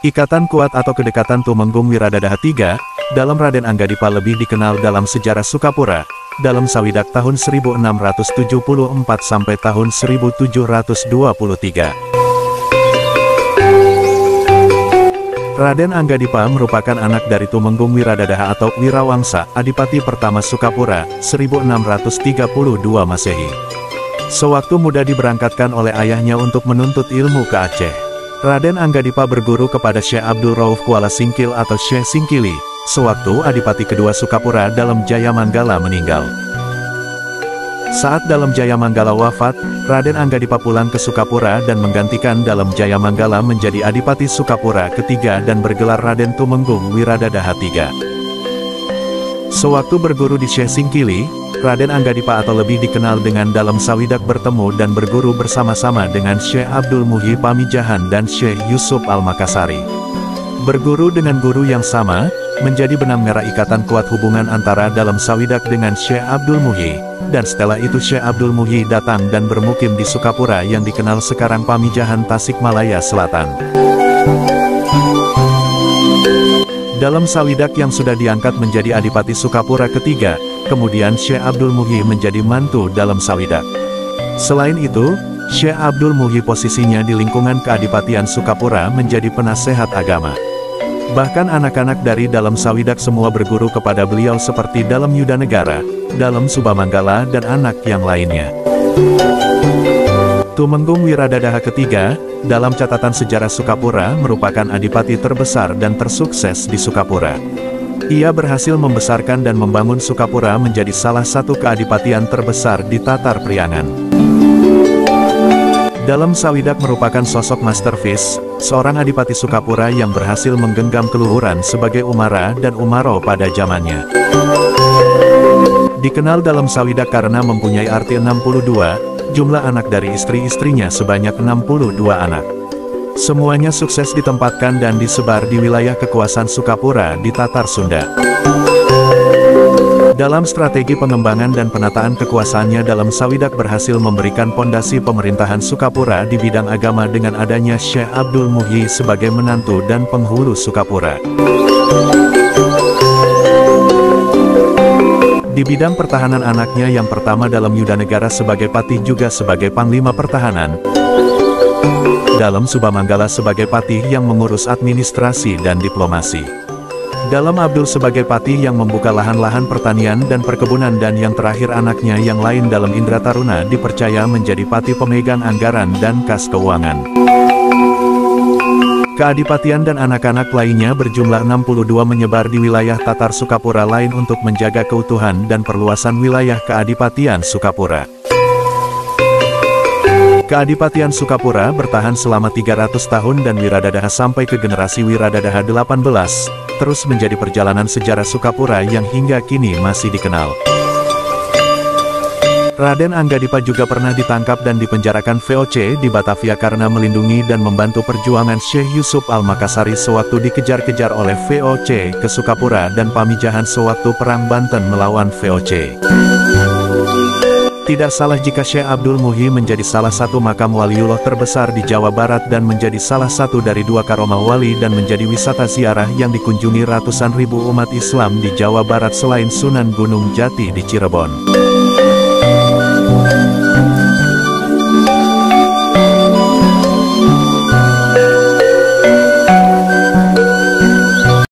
Ikatan kuat atau kedekatan Tumenggung Wiradadaha III, dalam Raden Anggadipa lebih dikenal dalam sejarah Sukapura, dalam Sawidak tahun 1674 sampai tahun 1723. Raden Anggadipa merupakan anak dari Tumenggung Wiradadaha atau Wirawangsa, Adipati pertama Sukapura, 1632 Masehi. Sewaktu muda diberangkatkan oleh ayahnya untuk menuntut ilmu ke Aceh. Raden Anggadipa berguru kepada Syekh Abdul Rauf Kuala Singkil atau Syekh Singkili, sewaktu Adipati kedua Sukapura dalam Jayamanggala meninggal. Saat dalam Jayamanggala wafat, Raden Anggadipa pulang ke Sukapura dan menggantikan dalam Jayamanggala menjadi Adipati Sukapura ketiga dan bergelar Raden Tumenggung Wiradadaha III. Sewaktu berguru di Syekh Singkili, Raden Anggadipa atau lebih dikenal dengan dalam Sawidak bertemu dan berguru bersama-sama dengan Syekh Abdul Muhyi Pamijahan dan Syekh Yusuf Al-Makassari. Berguru dengan guru yang sama, menjadi benang merah ikatan kuat hubungan antara dalam Sawidak dengan Syekh Abdul Muhyi, dan setelah itu Syekh Abdul Muhyi datang dan bermukim di Sukapura yang dikenal sekarang Pamijahan Tasikmalaya Selatan. Dalam Sawidak yang sudah diangkat menjadi Adipati Sukapura ketiga, kemudian Syekh Abdul Muhyi menjadi mantu dalam Sawidak. Selain itu, Syekh Abdul Muhyi posisinya di lingkungan keadipatian Sukapura menjadi penasehat agama. Bahkan anak-anak dari dalam Sawidak semua berguru kepada beliau seperti dalam Yudanegara, dalam Subamanggala dan anak yang lainnya. Tumenggung Wiradadaha III, dalam catatan sejarah Sukapura merupakan adipati terbesar dan tersukses di Sukapura. Ia berhasil membesarkan dan membangun Sukapura menjadi salah satu keadipatian terbesar di Tatar Priangan. Dalam Sawidak merupakan sosok masterpiece, seorang adipati Sukapura yang berhasil menggenggam keluhuran sebagai umara dan umaro pada zamannya. Dikenal dalam Sawidak karena mempunyai arti 62, jumlah anak dari istri-istrinya sebanyak 62 anak. Semuanya sukses ditempatkan dan disebar di wilayah kekuasaan Sukapura di Tatar Sunda. Dalam strategi pengembangan dan penataan kekuasaannya dalam Sawidak berhasil memberikan pondasi pemerintahan Sukapura di bidang agama dengan adanya Syekh Abdul Muhyi sebagai menantu dan penghulu Sukapura. Di bidang pertahanan anaknya yang pertama dalam Yudanegara sebagai patih juga sebagai panglima pertahanan. Dalam Subamanggala sebagai patih yang mengurus administrasi dan diplomasi. Dalam Abdul sebagai patih yang membuka lahan-lahan pertanian dan perkebunan dan yang terakhir anaknya yang lain dalam Indra Taruna dipercaya menjadi patih pemegang anggaran dan kas keuangan. Keadipatian dan anak-anak lainnya berjumlah 62 menyebar di wilayah Tatar Sukapura lain untuk menjaga keutuhan dan perluasan wilayah keadipatian Sukapura. Keadipatian Sukapura bertahan selama 300 tahun dan Wiradadaha sampai ke generasi Wiradadaha 18, terus menjadi perjalanan sejarah Sukapura yang hingga kini masih dikenal. Raden Anggadipa juga pernah ditangkap dan dipenjarakan VOC di Batavia karena melindungi dan membantu perjuangan Syekh Yusuf Al-Makassari sewaktu dikejar-kejar oleh VOC ke Sukapura dan Pamijahan sewaktu Perang Banten melawan VOC. Tidak salah jika Syekh Abdul Muhyi menjadi salah satu makam waliullah terbesar di Jawa Barat dan menjadi salah satu dari 2 karomah wali dan menjadi wisata ziarah yang dikunjungi ratusan ribu umat Islam di Jawa Barat selain Sunan Gunung Jati di Cirebon.